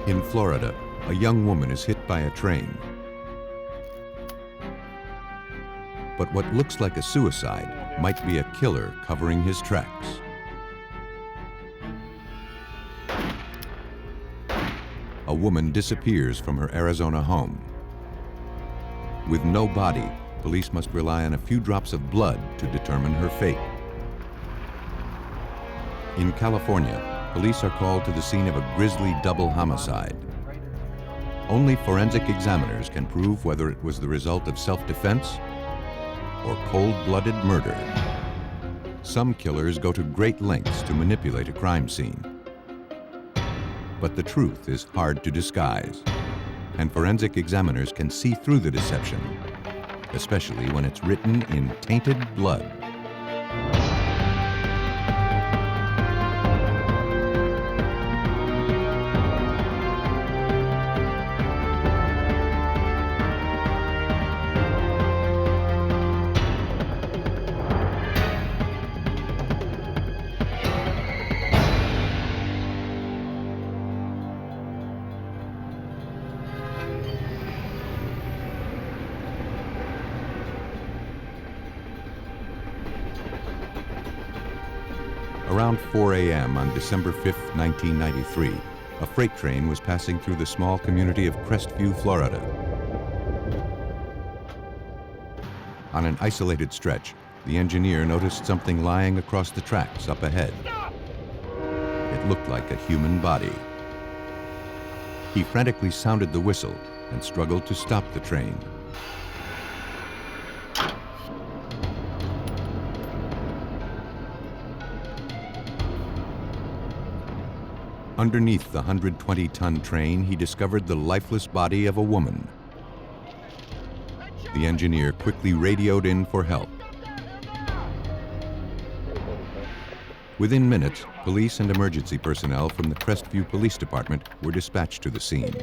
In Florida, a young woman is hit by a train. But what looks like a suicide might be a killer covering his tracks. A woman disappears from her Arizona home. With no body, police must rely on a few drops of blood to determine her fate. In California, police are called to the scene of a grisly double homicide. Only forensic examiners can prove whether it was the result of self-defense or cold-blooded murder. Some killers go to great lengths to manipulate a crime scene. But the truth is hard to disguise, and forensic examiners can see through the deception, especially when it's written in tainted blood. Around 4 a.m. on December 5, 1993, a freight train was passing through the small community of Crestview, Florida. On an isolated stretch, the engineer noticed something lying across the tracks up ahead. It looked like a human body. He frantically sounded the whistle and struggled to stop the train. Underneath the 120-ton train, he discovered the lifeless body of a woman. The engineer quickly radioed in for help. Within minutes, police and emergency personnel from the Crestview Police Department were dispatched to the scene.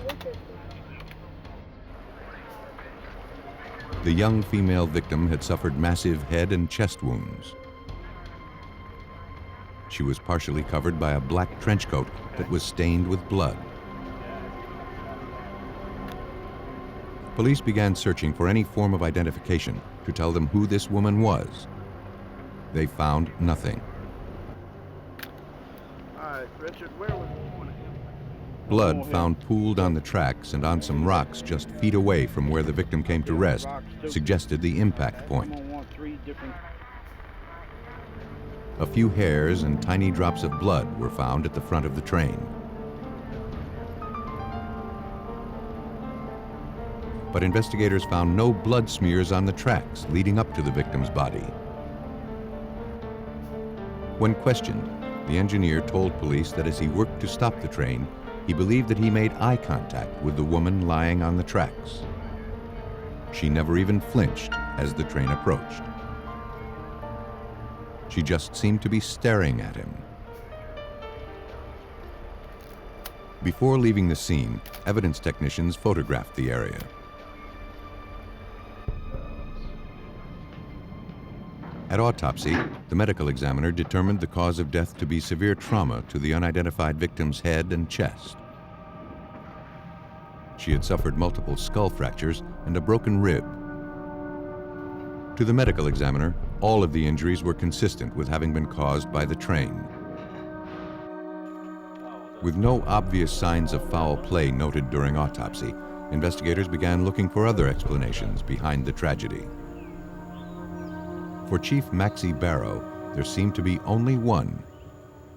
The young female victim had suffered massive head and chest wounds. She was partially covered by a black trench coat that was stained with blood. Police began searching for any form of identification to tell them who this woman was. They found nothing. Blood found pooled on the tracks and on some rocks just feet away from where the victim came to rest suggested the impact point. A few hairs and tiny drops of blood were found at the front of the train. But investigators found no blood smears on the tracks leading up to the victim's body. When questioned, the engineer told police that as he worked to stop the train, he believed that he made eye contact with the woman lying on the tracks. She never even flinched as the train approached. She just seemed to be staring at him. Before leaving the scene, evidence technicians photographed the area. At autopsy, the medical examiner determined the cause of death to be severe trauma to the unidentified victim's head and chest. She had suffered multiple skull fractures and a broken rib. To the medical examiner, all of the injuries were consistent with having been caused by the train. With no obvious signs of foul play noted during autopsy, investigators began looking for other explanations behind the tragedy. For Chief Maxie Barrow, there seemed to be only one.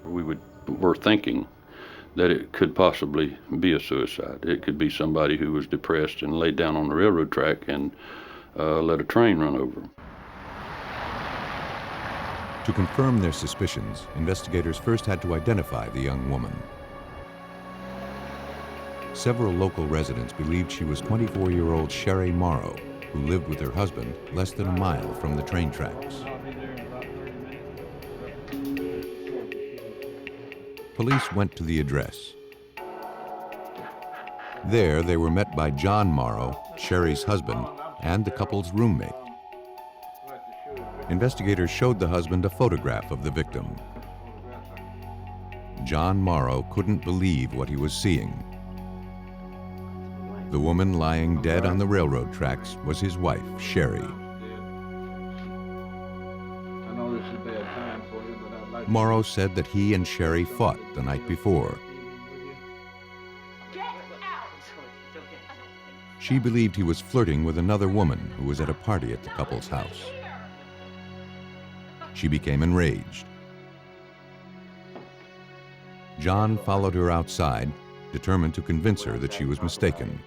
We were thinking that it could possibly be a suicide. It could be somebody who was depressed and laid down on the railroad track and let a train run over them. To confirm their suspicions, investigators first had to identify the young woman. Several local residents believed she was 24-year-old Sherry Morrow, who lived with her husband less than a mile from the train tracks. Police went to the address. There, they were met by John Morrow, Sherry's husband, and the couple's roommate. Investigators showed the husband a photograph of the victim. John Morrow couldn't believe what he was seeing. The woman lying dead on the railroad tracks was his wife, Sherry. I know this is a bad time for you, but I'd like Morrow said that he and Sherry fought the night before. Get out! She believed he was flirting with another woman who was at a party at the couple's house. She became enraged. John followed her outside, determined to convince her that she was mistaken.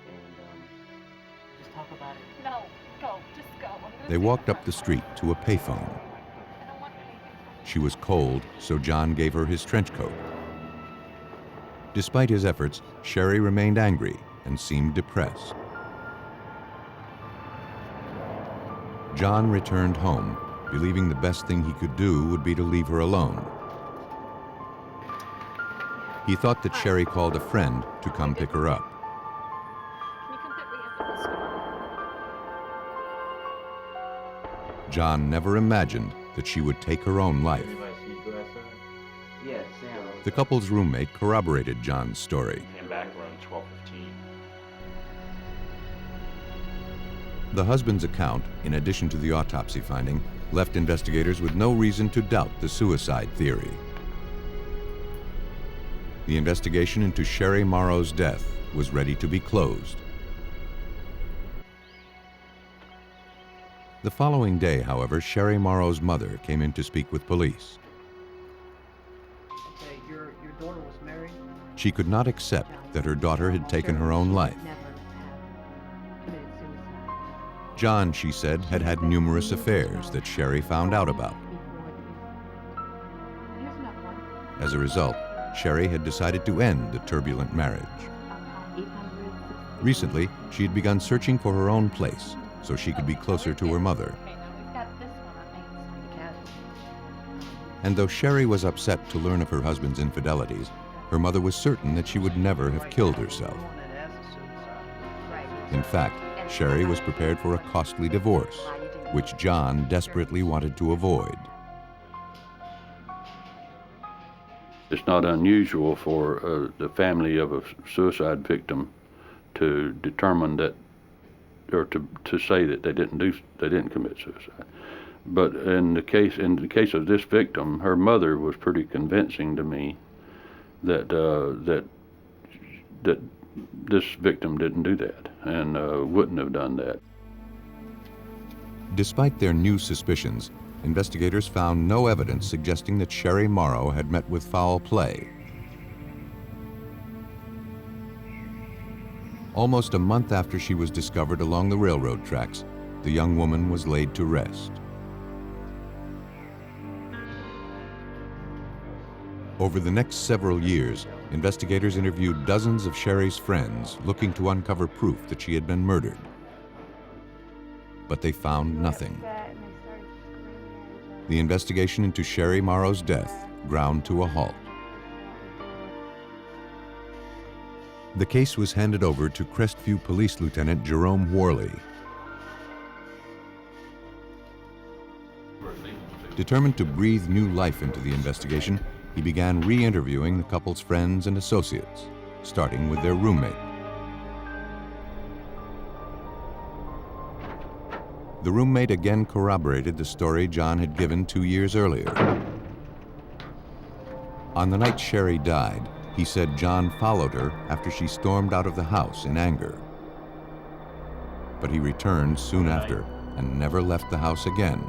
Just talk about it. No, go, just go. They walked up the street to a payphone. She was cold, so John gave her his trench coat. Despite his efforts, Sherry remained angry and seemed depressed. John returned home, believing the best thing he could do would be to leave her alone. He thought that Sherry called a friend to come pick her up. Can you come pick me up at the store? John never imagined that she would take her own life. The couple's roommate corroborated John's story. Came back around 12:15. The husband's account, in addition to the autopsy finding, left investigators with no reason to doubt the suicide theory. The investigation into Sherry Morrow's death was ready to be closed. The following day, however, Sherry Morrow's mother came in to speak with police. Okay, your daughter was married? She could not accept that her daughter had taken her own life. Never have committed suicide. John, she said, had had numerous affairs that Sherry found out about. Here's another one. As a result, Sherry had decided to end the turbulent marriage. 860. Recently, she had begun searching for her own place so she could be closer to her mother. Okay, now we've got this one on Main Street. Casualties. And though Sherry was upset to learn of her husband's infidelities, her mother was certain that she would never have killed herself. In fact, Sherry was prepared for a costly divorce, which John desperately wanted to avoid. It's not unusual for the family of a suicide victim to determine that, or to say that they didn't commit suicide. But in the case of this victim, her mother was pretty convincing to me that that this victim didn't do that and wouldn't have done that. Despite their new suspicions, investigators found no evidence suggesting that Sherry Morrow had met with foul play. Almost a month after she was discovered along the railroad tracks, the young woman was laid to rest. Over the next several years, investigators interviewed dozens of Sherry's friends looking to uncover proof that she had been murdered. But they found nothing. The investigation into Sherry Morrow's death ground to a halt. The case was handed over to Crestview Police Lieutenant Jerome Worley. Determined to breathe new life into the investigation, he began re-interviewing the couple's friends and associates, starting with their roommate. The roommate again corroborated the story John had given 2 years earlier. On the night Sherry died, he said John followed her after she stormed out of the house in anger. But he returned soon after and never left the house again.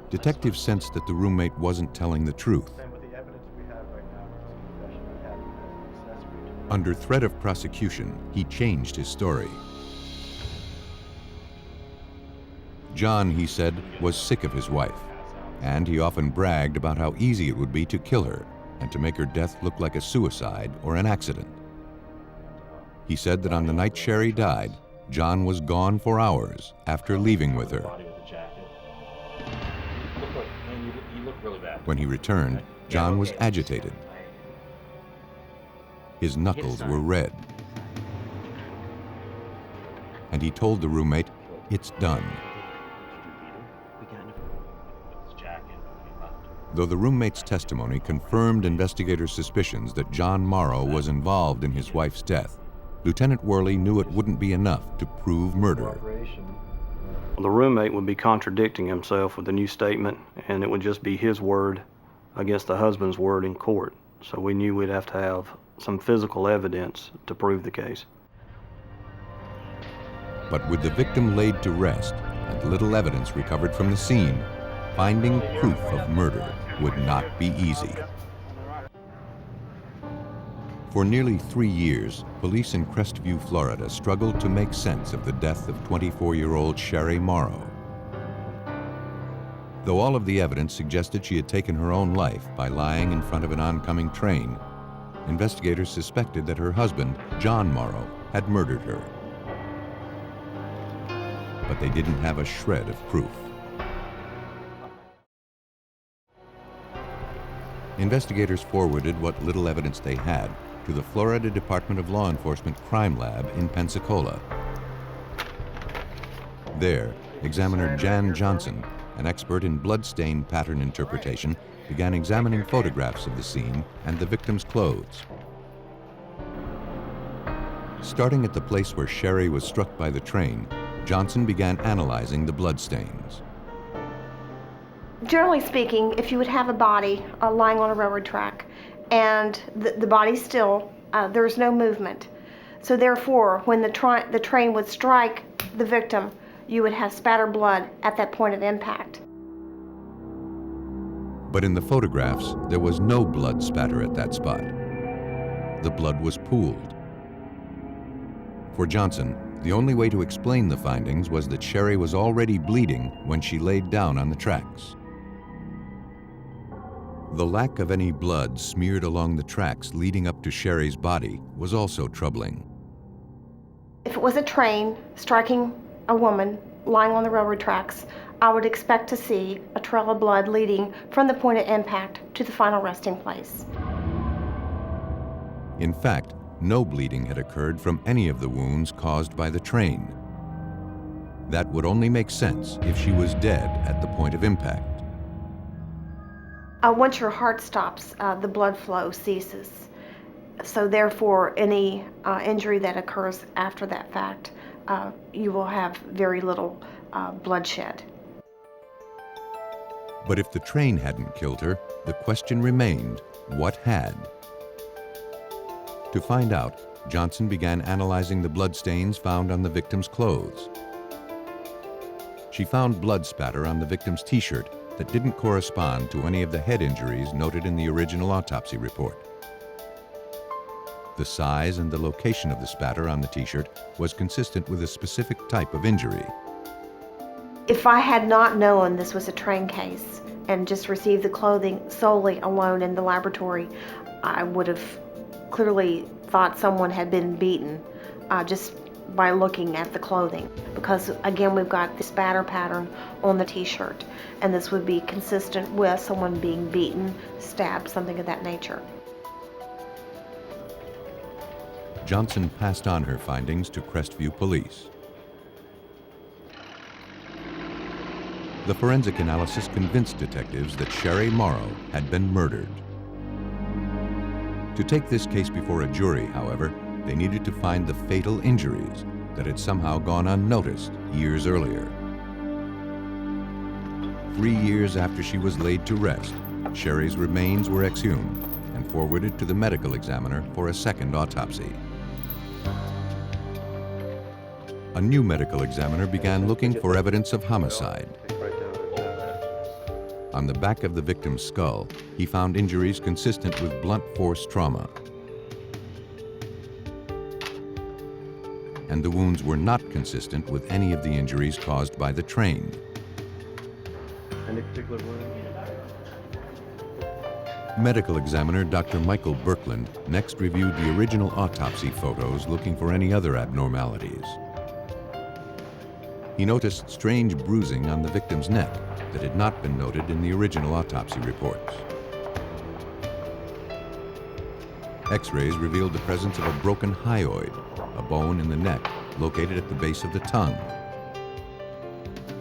Detectives sensed that the roommate wasn't telling the truth. Under threat of prosecution, he changed his story. John, he said, was sick of his wife, and he often bragged about how easy it would be to kill her and to make her death look like a suicide or an accident. He said that on the night Sherry died, John was gone for hours after leaving with her. When he returned, John was agitated. His knuckles were red. And he told the roommate, "It's done." Though the roommate's testimony confirmed investigators' suspicions that John Morrow was involved in his wife's death, Lieutenant Worley knew it wouldn't be enough to prove murder. The roommate would be contradicting himself with the new statement, and it would just be his word against the husband's word in court. So we knew we'd have to have some physical evidence to prove the case. But with the victim laid to rest and little evidence recovered from the scene, finding proof of murder would not be easy. For nearly 3 years, police in Crestview, Florida struggled to make sense of the death of 24-year-old Sherry Morrow. Though all of the evidence suggested she had taken her own life by lying in front of an oncoming train, investigators suspected that her husband, John Morrow, had murdered her. But they didn't have a shred of proof. Investigators forwarded what little evidence they had to the Florida Department of Law Enforcement Crime Lab in Pensacola. There, examiner Jan Johnson, an expert in bloodstain pattern interpretation, began examining photographs of the scene and the victim's clothes. Starting at the place where Sherry was struck by the train, Johnson began analyzing the bloodstains. Generally speaking, if you would have a body lying on a railroad track and the body's still, there's no movement. So therefore, when the train would strike the victim, you would have spatter blood at that point of impact. But in the photographs, there was no blood spatter at that spot. The blood was pooled. For Johnson, the only way to explain the findings was that Sherry was already bleeding when she laid down on the tracks. The lack of any blood smeared along the tracks leading up to Sherry's body was also troubling. If it was a train striking a woman lying on the railroad tracks, I would expect to see a trail of blood leading from the point of impact to the final resting place. In fact, no bleeding had occurred from any of the wounds caused by the train. That would only make sense if she was dead at the point of impact. Once your heart stops, the blood flow ceases. So therefore, any injury that occurs after that fact, you will have very little bloodshed. But if the train hadn't killed her, the question remained, what had? To find out, Johnson began analyzing the bloodstains found on the victim's clothes. She found blood spatter on the victim's t-shirt that didn't correspond to any of the head injuries noted in the original autopsy report. The size and the location of the spatter on the t-shirt was consistent with a specific type of injury. If I had not known this was a train case and just received the clothing solely alone in the laboratory, I would have clearly thought someone had been beaten just by looking at the clothing, because again we've got the spatter pattern on the t-shirt, and this would be consistent with someone being beaten, stabbed, something of that nature. Johnson passed on her findings to Crestview police. The forensic analysis convinced detectives that Sherry Morrow had been murdered. To take this case before a jury, however, they needed to find the fatal injuries that had somehow gone unnoticed years earlier. 3 years after she was laid to rest, Sherry's remains were exhumed and forwarded to the medical examiner for a second autopsy. A new medical examiner began looking for evidence of homicide. On the back of the victim's skull, he found injuries consistent with blunt force trauma. And the wounds were not consistent with any of the injuries caused by the train. Any particular wound? Medical examiner Dr. Michael Birkland next reviewed the original autopsy photos looking for any other abnormalities. He noticed strange bruising on the victim's neck that had not been noted in the original autopsy reports. X-rays revealed the presence of a broken hyoid, a bone in the neck located at the base of the tongue.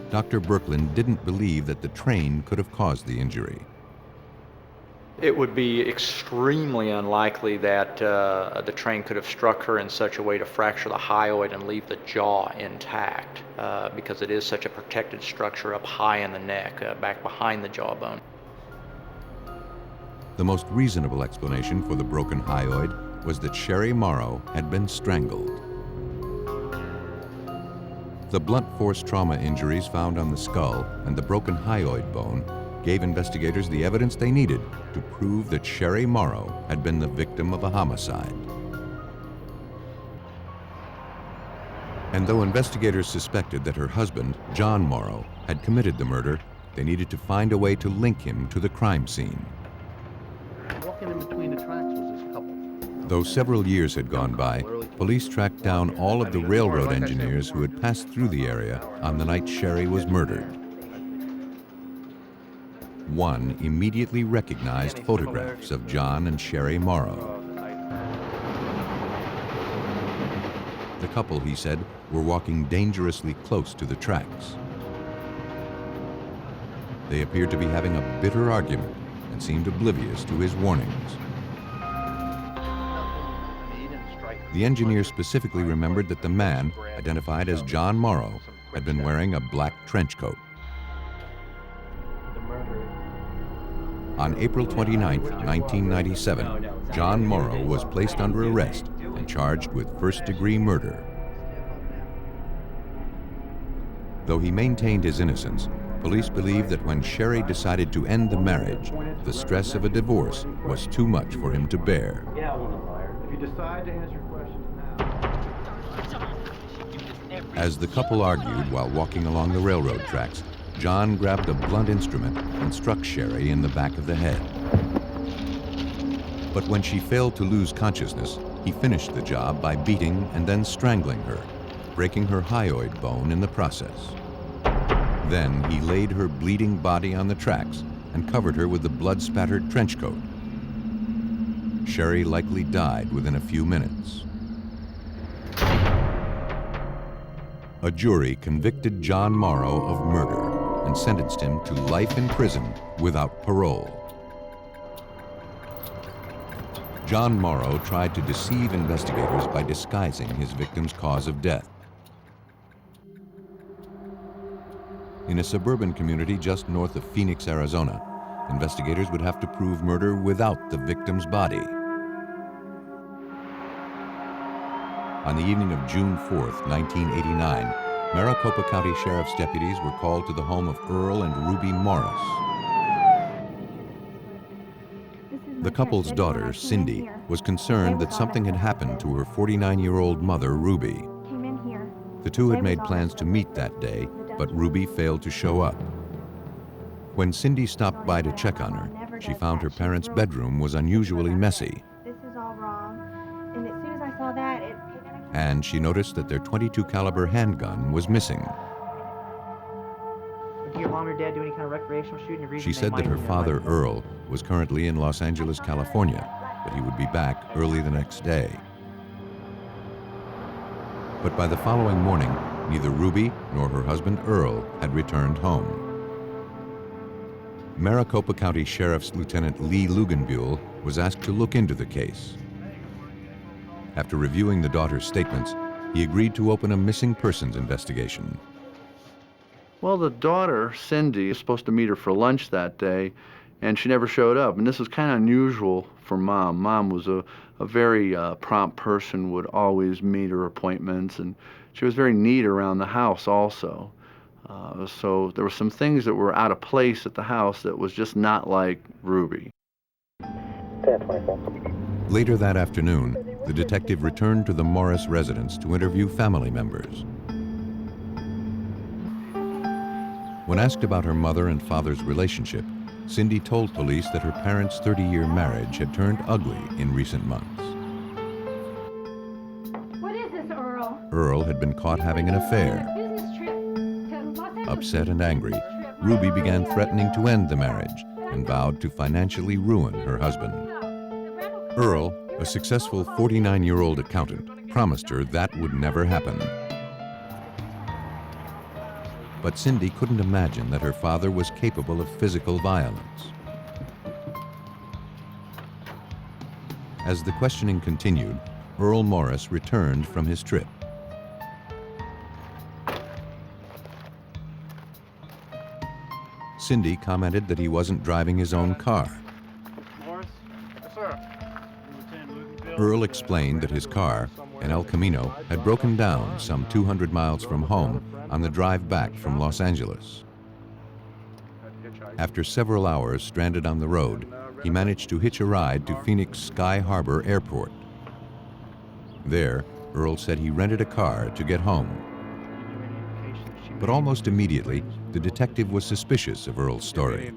Dr. Birkland didn't believe that the train could have caused the injury. It would be extremely unlikely that the train could have struck her in such a way to fracture the hyoid and leave the jaw intact, because it is such a protected structure up high in the neck, back behind the jawbone. The most reasonable explanation for the broken hyoid was that Sherry Morrow had been strangled. The blunt force trauma injuries found on the skull and the broken hyoid bone gave investigators the evidence they needed to prove that Sherry Morrow had been the victim of a homicide. And though investigators suspected that her husband, John Morrow, had committed the murder, they needed to find a way to link him to the crime scene. Walking in between the tracks was this couple. Though several years had gone by, police tracked down all of the railroad engineers who had passed through the area on the night Sherry was murdered. One immediately recognized photographs of John and Sherry Morrow. The couple, he said, were walking dangerously close to the tracks. They appeared to be having a bitter argument and seemed oblivious to his warnings. The engineer specifically remembered that the man, identified as John Morrow, had been wearing a black trench coat. On April 29, 1997, John Morrow was placed under arrest and charged with first-degree murder. Though he maintained his innocence, police believe that when Sherry decided to end the marriage, the stress of a divorce was too much for him to bear. If you decide to answer questions now. As the couple argued while walking along the railroad tracks, John grabbed a blunt instrument and struck Sherry in the back of the head. But when she failed to lose consciousness, he finished the job by beating and then strangling her, breaking her hyoid bone in the process. Then he laid her bleeding body on the tracks and covered her with the blood-spattered trench coat. Sherry likely died within a few minutes. A jury convicted John Morrow of murder and sentenced him to life in prison without parole. John Morrow tried to deceive investigators by disguising his victim's cause of death. In a suburban community just north of Phoenix, Arizona, investigators would have to prove murder without the victim's body. On the evening of June 4th, 1989, Maricopa County Sheriff's deputies were called to the home of Earl and Ruby Morris. The couple's daughter, Cindy, was concerned that something had happened to her 49-year-old mother, Ruby. The two had made plans to meet that day, but Ruby failed to show up. When Cindy stopped by to check on her, she found her parents' bedroom was unusually messy. This is all wrong. And as soon as I saw that, And she noticed that their .22 caliber handgun was missing. Do your mom or dad do any kind of recreational shooting? She said that her father, Earl, was currently in Los Angeles, California, but he would be back early the next day. But by the following morning, neither Ruby nor her husband, Earl, had returned home. Maricopa County Sheriff's Lieutenant Lee Luganbuehl was asked to look into the case. After reviewing the daughter's statements, he agreed to open a missing persons investigation. Well, the daughter, Cindy, was supposed to meet her for lunch that day, and she never showed up. And this was kind of unusual for Mom. Mom was a very prompt person, would always meet her appointments, and she was very neat around the house also. So there were some things that were out of place at the house that was just not like Ruby. Later that afternoon, the detective returned to the Morris residence to interview family members. When asked about her mother and father's relationship, Cindy told police that her parents' 30-year marriage had turned ugly in recent months. what is this, Earl? Earl had been caught having an affair. Business trip to Los Angeles. Upset and angry, Ruby began threatening to end the marriage and vowed to financially ruin her husband. Earl, a successful 49-year-old accountant, promised her that would never happen. But Cindy couldn't imagine that her father was capable of physical violence. As the questioning continued, Earl Morris returned from his trip. Cindy commented that he wasn't driving his own car. Morris? Yes, sir. Earl explained that his car, an El Camino, had broken down some 200 miles from home on the drive back from Los Angeles. After several hours stranded on the road, he managed to hitch a ride to Phoenix Sky Harbor Airport. There, Earl said he rented a car to get home. But almost immediately, the detective was suspicious of Earl's story.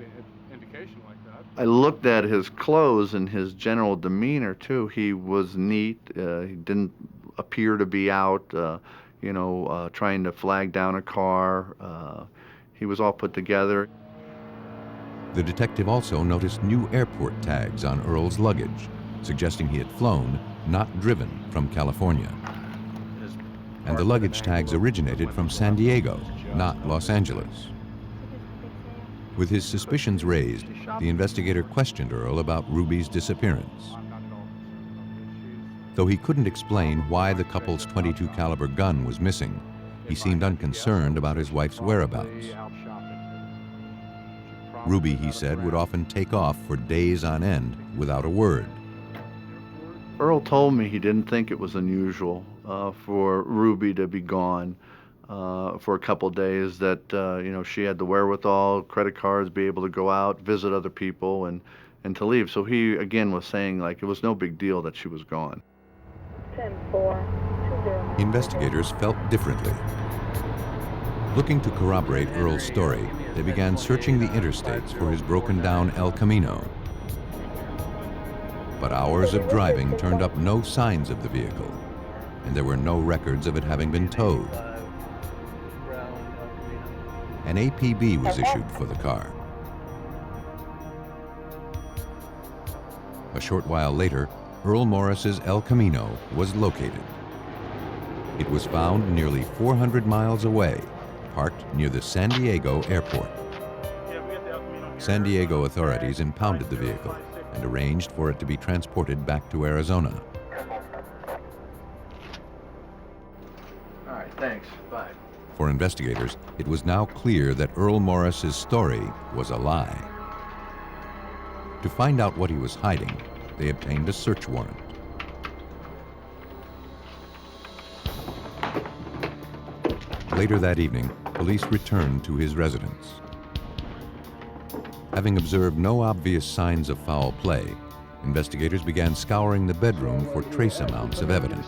I looked at his clothes and his general demeanor too. He was neat. He didn't appear to be out, trying to flag down a car. He was all put together. The detective also noticed new airport tags on Earl's luggage, suggesting he had flown, not driven, from California. And the luggage tags originated from San Diego, not Los Angeles. With his suspicions raised, the investigator questioned Earl about Ruby's disappearance. Though he couldn't explain why the couple's .22 caliber gun was missing, he seemed unconcerned about his wife's whereabouts. Ruby, he said, would often take off for days on end without a word. Earl told me he didn't think it was unusual for Ruby to be gone for a couple days, that she had the wherewithal, credit cards, be able to go out, visit other people, and to leave. So he, again, was saying like it was no big deal that she was gone. 10-4. Investigators felt differently. Looking to corroborate Earl's story, they began searching the interstates for his broken-down El Camino. But hours of driving turned up no signs of the vehicle, and there were no records of it having been towed. An APB was issued for the car. A short while later, Earl Morris's El Camino was located. It was found nearly 400 miles away, parked near the San Diego airport. San Diego authorities impounded the vehicle and arranged for it to be transported back to Arizona. All right, thanks. Bye. For investigators, it was now clear that Earl Morris's story was a lie. To find out what he was hiding, they obtained a search warrant. Later that evening, police returned to his residence. Having observed no obvious signs of foul play, investigators began scouring the bedroom for trace amounts of evidence.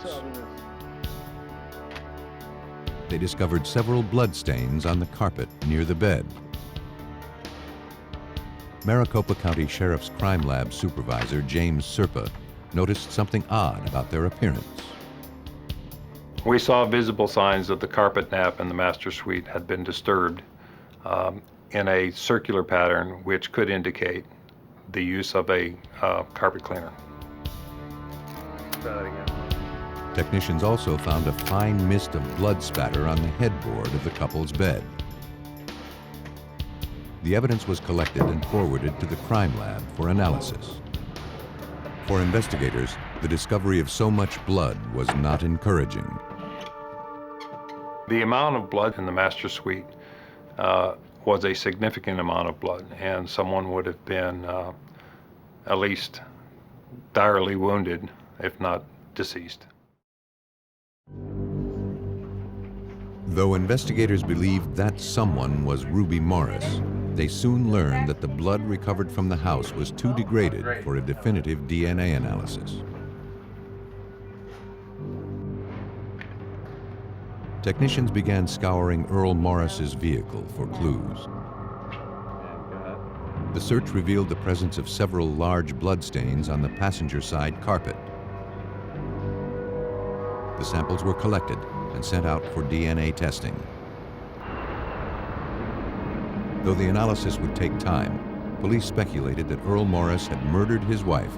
They discovered several bloodstains on the carpet near the bed. Maricopa County Sheriff's Crime Lab supervisor, James Serpa, noticed something odd about their appearance. We saw visible signs that the carpet nap in the master suite had been disturbed in a circular pattern, which could indicate the use of a carpet cleaner. Technicians also found a fine mist of blood spatter on the headboard of the couple's bed. The evidence was collected and forwarded to the crime lab for analysis. For investigators, the discovery of so much blood was not encouraging. The amount of blood in the master suite was a significant amount of blood, and someone would have been at least direly wounded, if not deceased. Though investigators believed that someone was Ruby Morris, they soon learned that the blood recovered from the house was too degraded for a definitive DNA analysis. Technicians began scouring Earl Morris's vehicle for clues. The search revealed the presence of several large bloodstains on the passenger side carpet. The samples were collected and sent out for DNA testing. Though the analysis would take time, police speculated that Earl Morris had murdered his wife,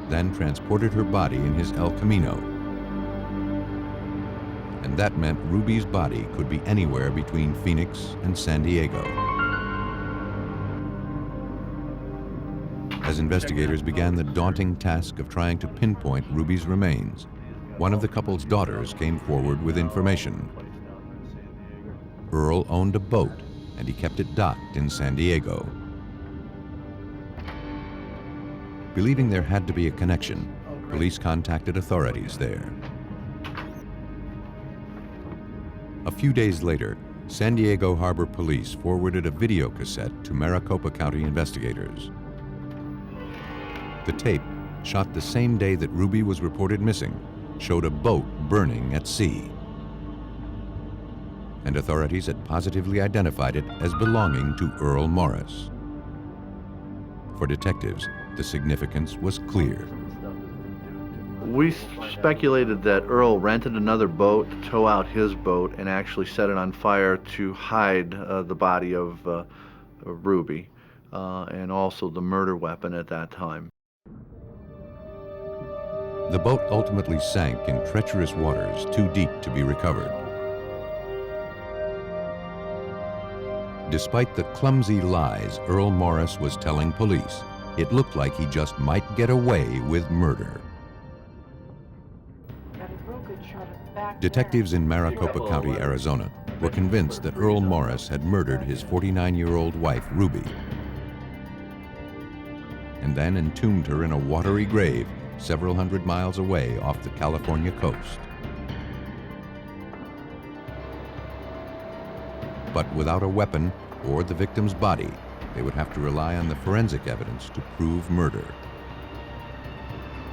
then transported her body in his El Camino. And that meant Ruby's body could be anywhere between Phoenix and San Diego. as investigators began the daunting task of trying to pinpoint Ruby's remains. One of the couple's daughters came forward with information. Earl owned a boat, and he kept it docked in San Diego. Believing there had to be a connection, police contacted authorities there. A few days later, San Diego Harbor Police forwarded a video cassette to Maricopa County investigators. The tape, shot the same day that Ruby was reported missing, showed a boat burning at sea. And authorities had positively identified it as belonging to Earl Morris. For detectives, the significance was clear. We speculated that Earl rented another boat to tow out his boat and actually set it on fire to hide the body of Ruby and also the murder weapon at that time. The boat ultimately sank in treacherous waters too deep to be recovered. Despite the clumsy lies Earl Morris was telling police, it looked like he just might get away with murder. Detectives in Maricopa County, Arizona, were convinced that Earl Morris had murdered his 49-year-old wife, Ruby, and then entombed her in a watery grave several hundred miles away off the California coast. But without a weapon or the victim's body, they would have to rely on the forensic evidence to prove murder.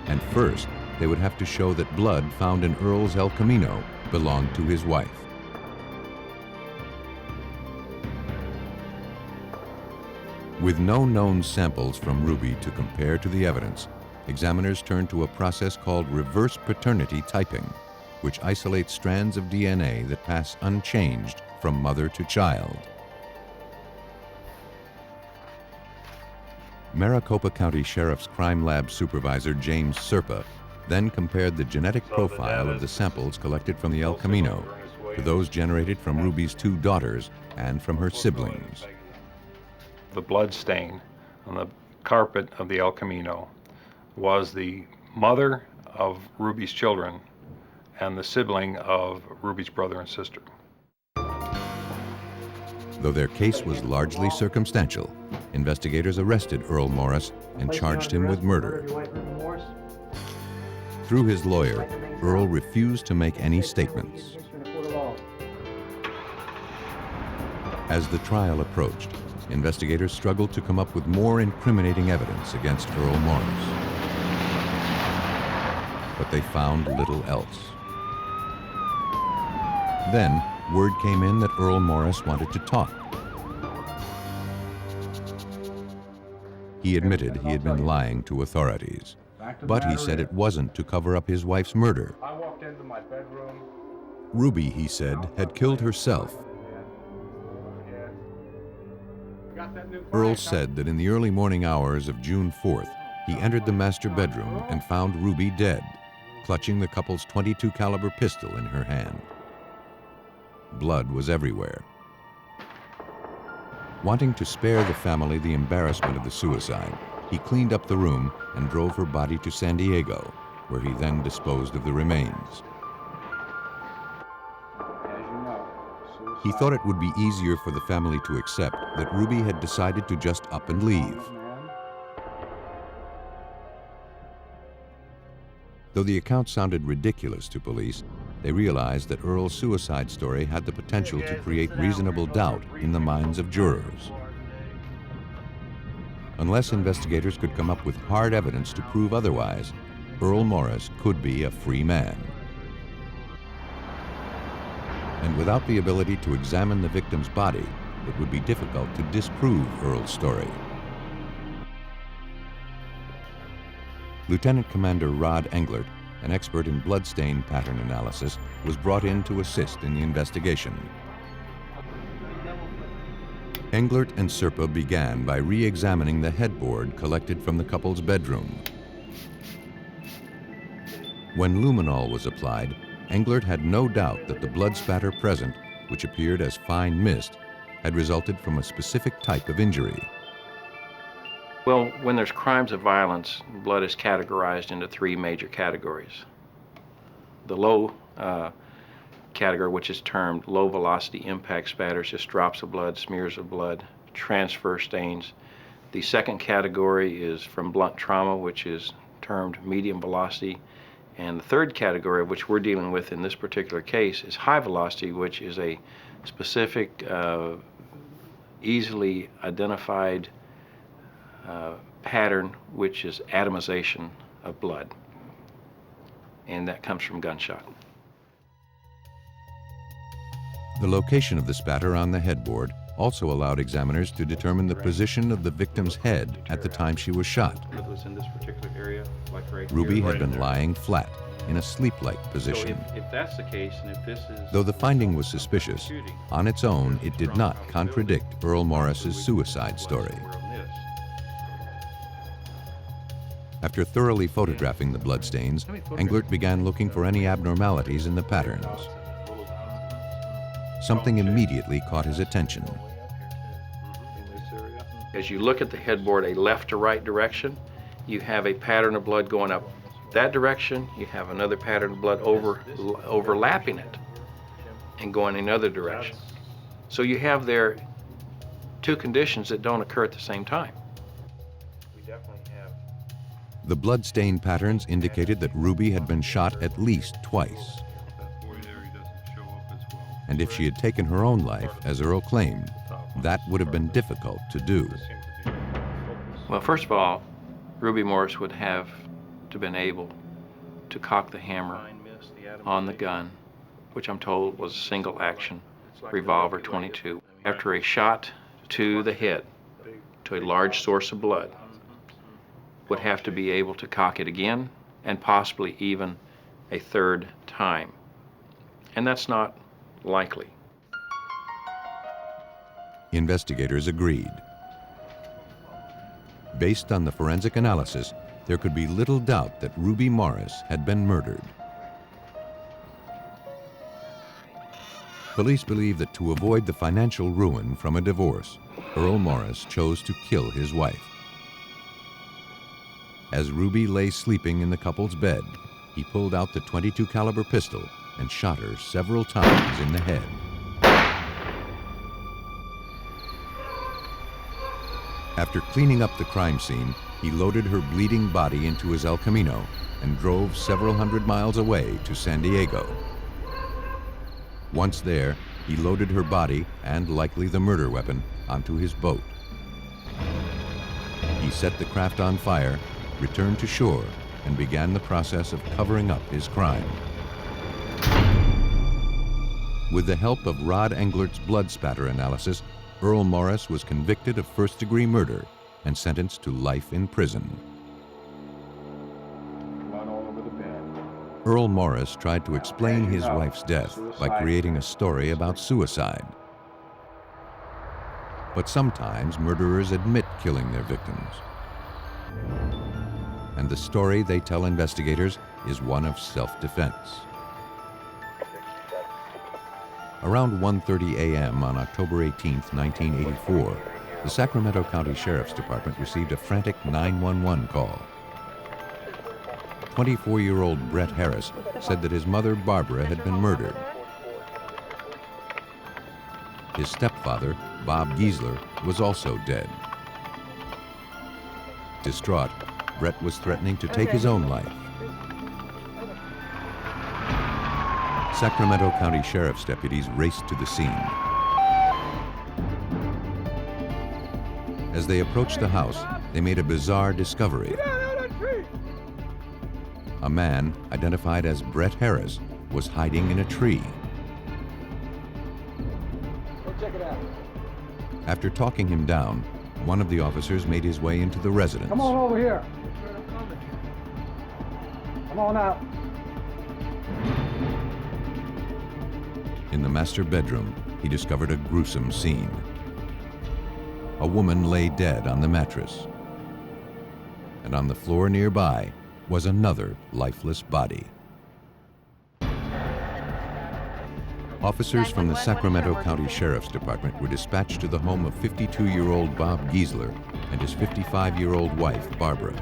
And first, they would have to show that blood found in Earl's El Camino belonged to his wife. With no known samples from Ruby to compare to the evidence, examiners turned to a process called reverse paternity typing, which isolates strands of DNA that pass unchanged from mother to child. Maricopa County Sheriff's Crime Lab Supervisor James Serpa then compared the genetic profile of the samples collected from the El Camino to those generated from Ruby's two daughters and from her siblings. The blood stain on the carpet of the El Camino was the mother of Ruby's children and the sibling of Ruby's brother and sister. Though their case was largely circumstantial, investigators arrested Earl Morris and charged him with murder. Through his lawyer, Earl refused to make any statements. As the trial approached, investigators struggled to come up with more incriminating evidence against Earl Morris. But they found little else. Then, word came in that Earl Morris wanted to talk. He admitted he had been lying to authorities, but he said it wasn't to cover up his wife's murder. I walked into my bedroom. Ruby, he said, had killed herself. Earl said that in the early morning hours of June 4th, he entered the master bedroom and found Ruby dead, clutching the couple's .22 caliber pistol in her hand. Blood was everywhere. Wanting to spare the family the embarrassment of the suicide, he cleaned up the room and drove her body to San Diego, where he then disposed of the remains. He thought it would be easier for the family to accept that Ruby had decided to just up and leave. Though the account sounded ridiculous to police, they realized that Earl's suicide story had the potential to create reasonable doubt in the minds of jurors. Unless investigators could come up with hard evidence to prove otherwise, Earl Morris could be a free man. And without the ability to examine the victim's body, it would be difficult to disprove Earl's story. Lieutenant Commander Rod Englert, an expert in bloodstain pattern analysis, was brought in to assist in the investigation. Englert and Serpa began by re-examining the headboard collected from the couple's bedroom. When luminol was applied, Englert had no doubt that the blood spatter present, which appeared as fine mist, had resulted from a specific type of injury. Well, when there's crimes of violence, blood is categorized into three major categories. The low category, which is termed low velocity impact spatters, just drops of blood, smears of blood, transfer stains. The second category is from blunt trauma, which is termed medium velocity. And the third category, which we're dealing with in this particular case, is high velocity, which is a specific, easily identified pattern, which is atomization of blood. And that comes from gunshot. The location of the spatter on the headboard also allowed examiners to determine the position of the victim's head at the time she was shot. It was in this particular area, like right Ruby here, had right been there. lying flat in a sleep-like position. So if that's the case, and if this is... Though the finding was suspicious, on its own it did not contradict Earl Morris's suicide story. After thoroughly photographing the bloodstains, Englert began looking for any abnormalities in the patterns. Something immediately caught his attention. As you look at the headboard, a left to right direction, you have a pattern of blood going up that direction. You have another pattern of blood overlapping it and going in another direction. So you have there two conditions that don't occur at the same time. The bloodstain patterns indicated that Ruby had been shot at least twice. And if she had taken her own life, as Earl claimed, that would have been difficult to do. Well, first of all, Ruby Morris would have to been able to cock the hammer on the gun, which I'm told was a single action revolver 22. After a shot to the head, to a large source of blood, would have to be able to cock it again and possibly even a third time. And that's not likely. Investigators agreed. Based on the forensic analysis, there could be little doubt that Ruby Morris had been murdered. Police believe that to avoid the financial ruin from a divorce, Earl Morris chose to kill his wife. As Ruby lay sleeping in the couple's bed, he pulled out the .22 caliber pistol and shot her several times in the head. After cleaning up the crime scene, he loaded her bleeding body into his El Camino and drove several hundred miles away to San Diego. Once there, he loaded her body and likely the murder weapon onto his boat. He set the craft on fire, returned to shore, and began the process of covering up his crime. With the help of Rod Englert's blood spatter analysis, Earl Morris was convicted of first-degree murder and sentenced to life in prison. Blood all over the bed. Earl Morris tried to explain his wife's death by creating a story about suicide. But sometimes murderers admit killing their victims. And the story they tell investigators is one of self-defense. Around 1:30 a.m. on October 18, 1984, the Sacramento County Sheriff's Department received a frantic 911 call. 24-year-old Brett Harris said that his mother, Barbara, had been murdered. His stepfather, Bob Giesler, was also dead. Distraught, Brett was threatening to take his own life. Sacramento County Sheriff's deputies raced to the scene. As they approached the house, they made a bizarre discovery. A man, identified as Brett Harris, was hiding in a tree. After talking him down, one of the officers made his way into the residence. Come on over here. Come on out. In the master bedroom, he discovered a gruesome scene. A woman lay dead on the mattress, and on the floor nearby was another lifeless body. Officers from the Sacramento County Sheriff's Department were dispatched to the home of 52-year-old Bob Giesler and his 55-year-old wife, Barbara.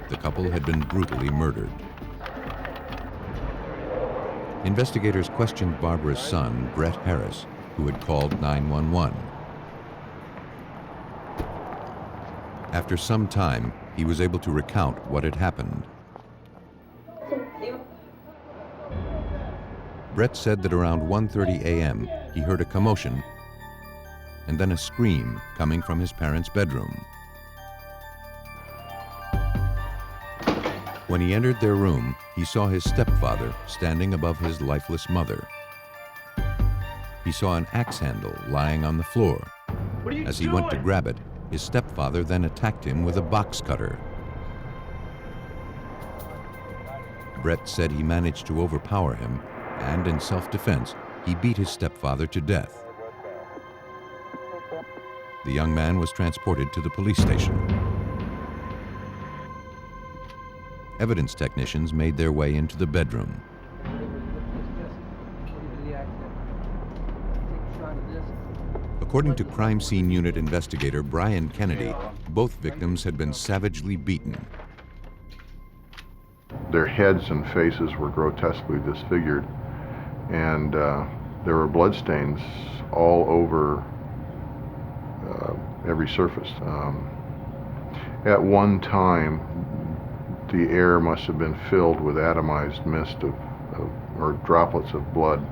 The couple had been brutally murdered. Investigators questioned Barbara's son, Brett Harris, who had called 911. After some time, he was able to recount what had happened. Brett said that around 1:30 a.m., he heard a commotion and then a scream coming from his parents' bedroom. When he entered their room, he saw his stepfather standing above his lifeless mother. He saw an axe handle lying on the floor. As he went to grab it, his stepfather then attacked him with a box cutter. Brett said he managed to overpower him, and in self-defense, he beat his stepfather to death. The young man was transported to the police station. Evidence technicians made their way into the bedroom. According to crime scene unit investigator Brian Kennedy, both victims had been savagely beaten. Their heads and faces were grotesquely disfigured, and there were bloodstains all over every surface. At one time, the air must have been filled with atomized mist or droplets of blood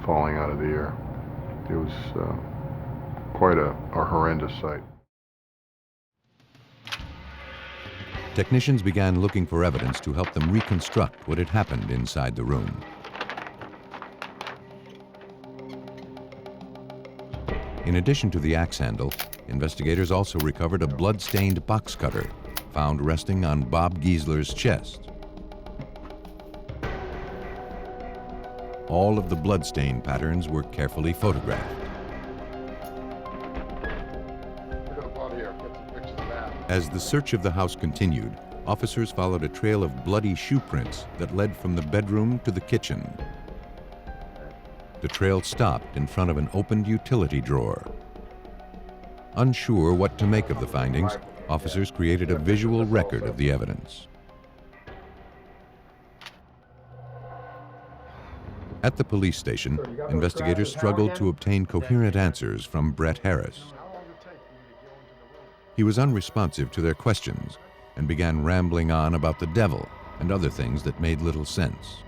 falling out of the air. It was quite a horrendous sight. Technicians began looking for evidence to help them reconstruct what had happened inside the room. In addition to the axe handle, investigators also recovered a blood-stained box cutter found resting on Bob Giesler's chest. All of the bloodstain patterns were carefully photographed. As the search of the house continued, officers followed a trail of bloody shoe prints that led from the bedroom to the kitchen. The trail stopped in front of an opened utility drawer. Unsure what to make of the findings, officers created a visual record of the evidence. At the police station, investigators struggled to obtain coherent answers from Brett Harris. He was unresponsive to their questions and began rambling on about the devil and other things that made little sense.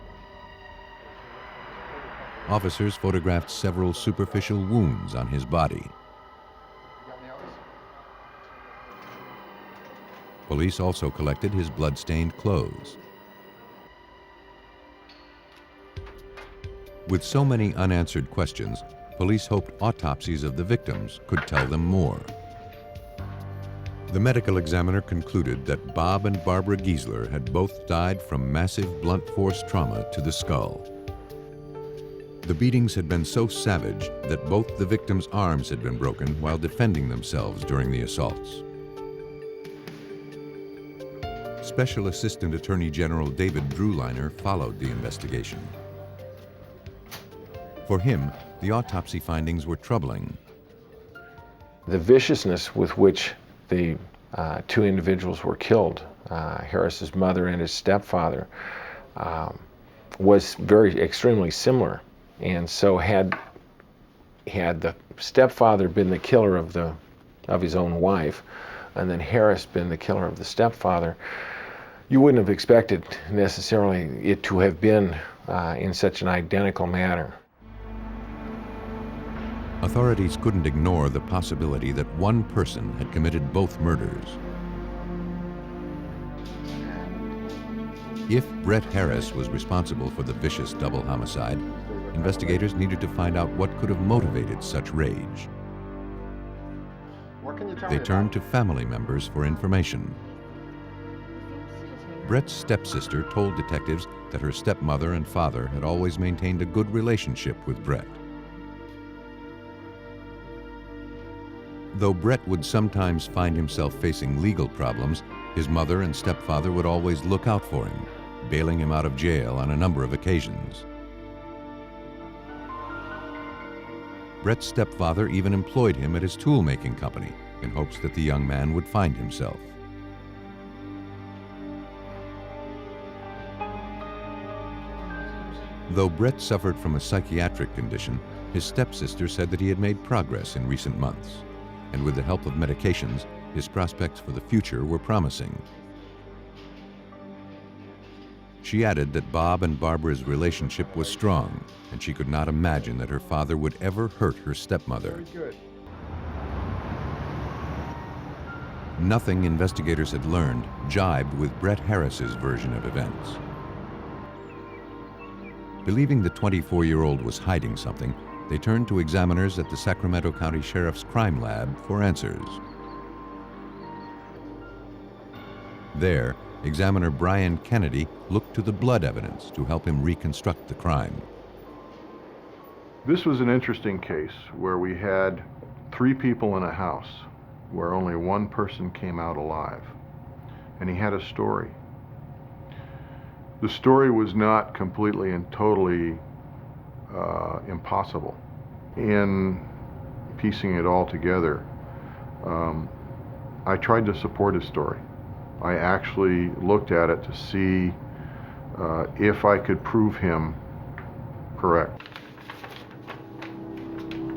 Officers photographed several superficial wounds on his body. Police also collected his blood-stained clothes. With so many unanswered questions, police hoped autopsies of the victims could tell them more. The medical examiner concluded that Bob and Barbara Giesler had both died from massive blunt force trauma to the skull. The beatings had been so savage that both the victims' arms had been broken while defending themselves during the assaults. Special Assistant Attorney General David Drewliner followed the investigation. For him, the autopsy findings were troubling. The viciousness with which the two individuals were killed, Harris's mother and his stepfather, was extremely similar. And so had the stepfather been the killer of his own wife, and then Harris been the killer of the stepfather, you wouldn't have expected necessarily it to have been in such an identical manner. Authorities couldn't ignore the possibility that one person had committed both murders. If Brett Harris was responsible for the vicious double homicide, investigators needed to find out what could have motivated such rage. They turned to family members for information. Brett's stepsister told detectives that her stepmother and father had always maintained a good relationship with Brett. Though Brett would sometimes find himself facing legal problems, his mother and stepfather would always look out for him. bailing him out of jail on a number of occasions. Brett's stepfather even employed him at his tool-making company in hopes that the young man would find himself. Though Brett suffered from a psychiatric condition, his stepsister said that he had made progress in recent months, and with the help of medications, his prospects for the future were promising. She added that Bob and Barbara's relationship was strong, and she could not imagine that her father would ever hurt her stepmother. Nothing investigators had learned jibed with Brett Harris's version of events. Believing the 24-year-old was hiding something, they turned to examiners at the Sacramento County Sheriff's Crime Lab for answers. There, examiner Brian Kennedy looked to the blood evidence to help him reconstruct the crime. This was an interesting case where we had 3 people in a house where only one person came out alive, and he had a story. The story was not completely and totally impossible. In piecing it all together, I tried to support his story. I actually looked at it to see if I could prove him correct.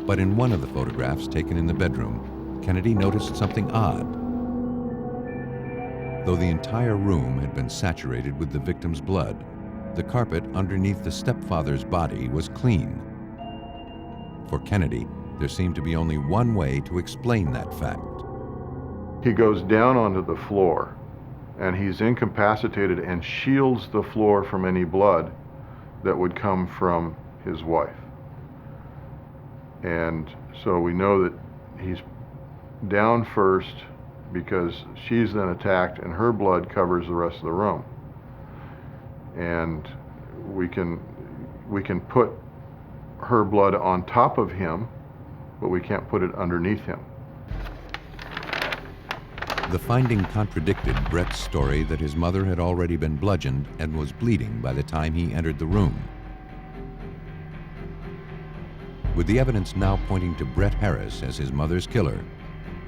But in one of the photographs taken in the bedroom, Kennedy noticed something odd. Though the entire room had been saturated with the victim's blood, the carpet underneath the stepfather's body was clean. For Kennedy, there seemed to be only one way to explain that fact. He goes down onto the floor, and he's incapacitated and shields the floor from any blood that would come from his wife. And so we know that he's down first because she's then attacked and her blood covers the rest of the room. And we can put her blood on top of him, but we can't put it underneath him. The finding contradicted Brett's story that his mother had already been bludgeoned and was bleeding by the time he entered the room. With the evidence now pointing to Brett Harris as his mother's killer,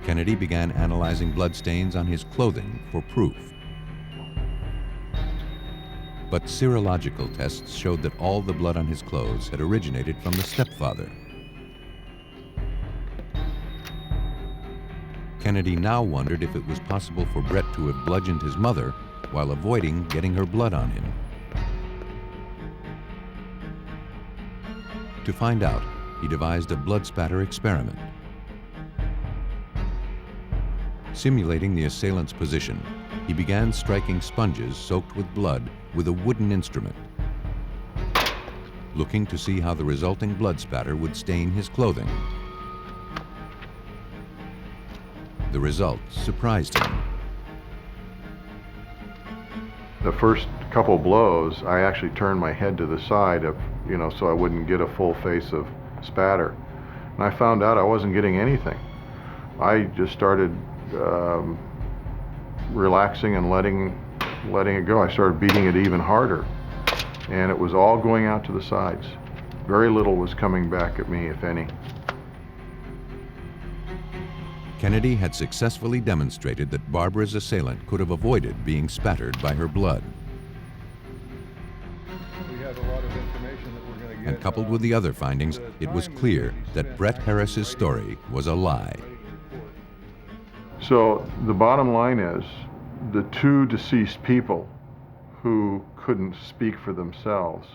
Kennedy began analyzing bloodstains on his clothing for proof. But serological tests showed that all the blood on his clothes had originated from the stepfather. Kennedy now wondered if it was possible for Brett to have bludgeoned his mother while avoiding getting her blood on him. To find out, he devised a blood spatter experiment. Simulating the assailant's position, he began striking sponges soaked with blood with a wooden instrument, looking to see how the resulting blood spatter would stain his clothing. The result surprised him. The first couple blows, I actually turned my head to the side so I wouldn't get a full face of spatter. And I found out I wasn't getting anything. I just started relaxing and letting it go. I started beating it even harder, and it was all going out to the sides. Very little was coming back at me, if any. Kennedy had successfully demonstrated that Barbara's assailant could have avoided being spattered by her blood. We have a lot of information that we're going to get. And coupled with the other findings, it was clear that Brett Harris's story was a lie. So the bottom line is, the 2 deceased people who couldn't speak for themselves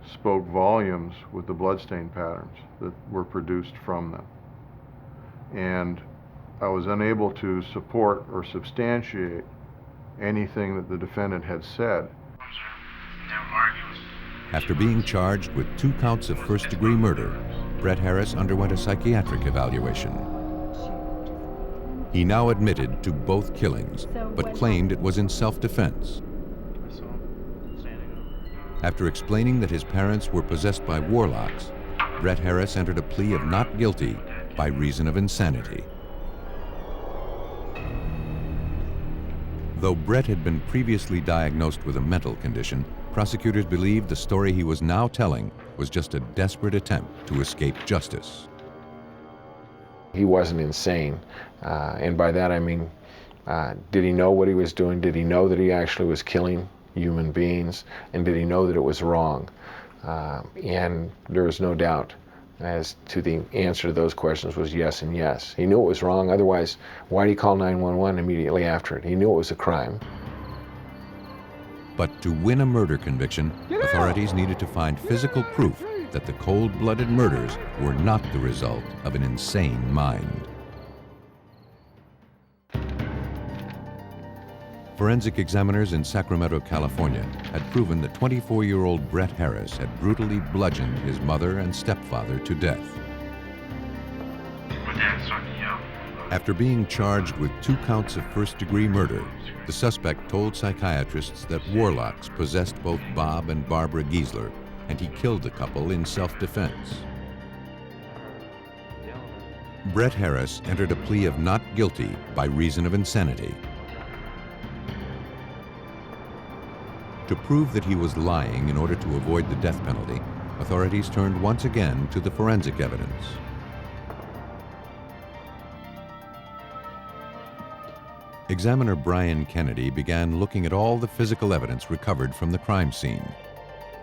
spoke volumes with the bloodstain patterns that were produced from them. And I was unable to support or substantiate anything that the defendant had said. After being charged with 2 counts of first-degree murder, Brett Harris underwent a psychiatric evaluation. He now admitted to both killings, but claimed it was in self-defense. After explaining that his parents were possessed by warlocks, Brett Harris entered a plea of not guilty by reason of insanity. Though Brett had been previously diagnosed with a mental condition, prosecutors believed the story he was now telling was just a desperate attempt to escape justice. He wasn't insane, and by that I mean, did he know what he was doing? Did he know that he actually was killing human beings? And did he know that it was wrong? And there was no doubt as to the answer to those questions was yes and yes. He knew it was wrong, otherwise why did he call 911 immediately after it? He knew it was a crime. But to win a murder conviction, authorities needed to find physical proof that the cold-blooded murders were not the result of an insane mind. Forensic examiners in Sacramento, California, had proven that 24-year-old Brett Harris had brutally bludgeoned his mother and stepfather to death. After being charged with 2 counts of first-degree murder, the suspect told psychiatrists that warlocks possessed both Bob and Barbara Giesler, and he killed the couple in self-defense. Brett Harris entered a plea of not guilty by reason of insanity. To prove that he was lying in order to avoid the death penalty, authorities turned once again to the forensic evidence. Examiner Brian Kennedy began looking at all the physical evidence recovered from the crime scene,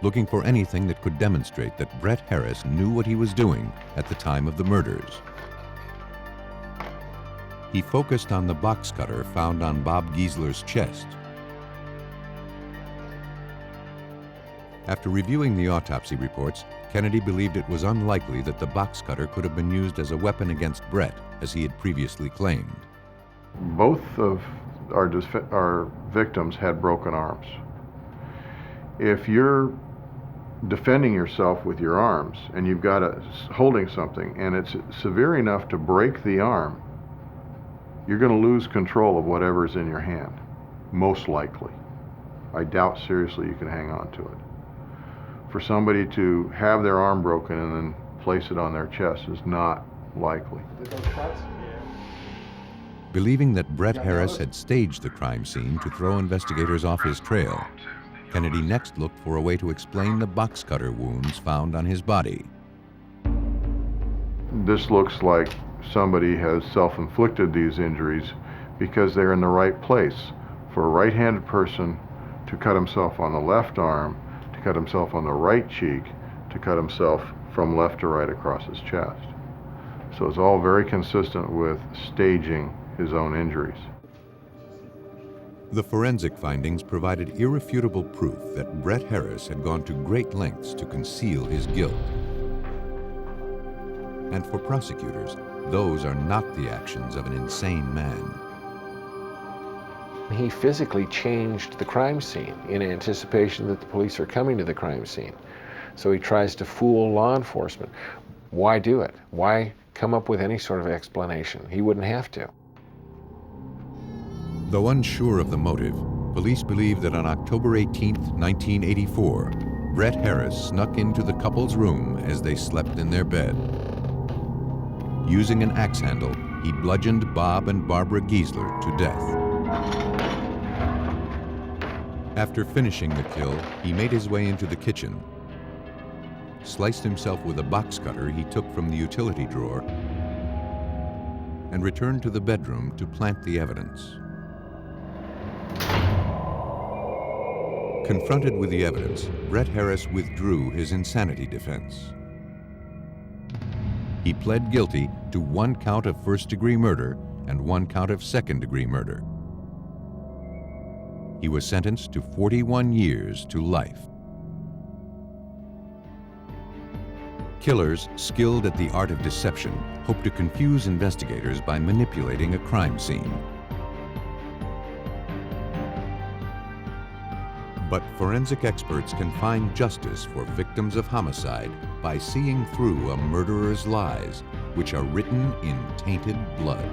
looking for anything that could demonstrate that Brett Harris knew what he was doing at the time of the murders. He focused on the box cutter found on Bob Giesler's chest. After reviewing the autopsy reports, Kennedy believed it was unlikely that the box cutter could have been used as a weapon against Brett, as he had previously claimed. Both of our victims had broken arms. If you're defending yourself with your arms and you've got holding something and it's severe enough to break the arm, you're going to lose control of whatever's in your hand, most likely. I doubt seriously you can hang on to it. For somebody to have their arm broken and then place it on their chest is not likely. Believing that Brett Harris had staged the crime scene to throw investigators off his trail, Kennedy next looked for a way to explain the box cutter wounds found on his body. This looks like somebody has self-inflicted these injuries because they're in the right place. For a right-handed person to cut himself on the left arm, to cut himself on the right cheek, to cut himself from left to right across his chest. So it's all very consistent with staging his own injuries. The forensic findings provided irrefutable proof that Brett Harris had gone to great lengths to conceal his guilt. And for prosecutors, those are not the actions of an insane man. He physically changed the crime scene in anticipation that the police are coming to the crime scene. So he tries to fool law enforcement. Why do it? Why come up with any sort of explanation? He wouldn't have to. Though unsure of the motive, police believe that on October 18, 1984, Brett Harris snuck into the couple's room as they slept in their bed. Using an axe handle, he bludgeoned Bob and Barbara Giesler to death. After finishing the kill, he made his way into the kitchen, sliced himself with a box cutter he took from the utility drawer, and returned to the bedroom to plant the evidence. Confronted with the evidence, Brett Harris withdrew his insanity defense. He pled guilty to 1 count of first-degree murder and 1 count of second-degree murder. He was sentenced to 41 years to life. Killers skilled at the art of deception hope to confuse investigators by manipulating a crime scene. But forensic experts can find justice for victims of homicide by seeing through a murderer's lies, which are written in tainted blood.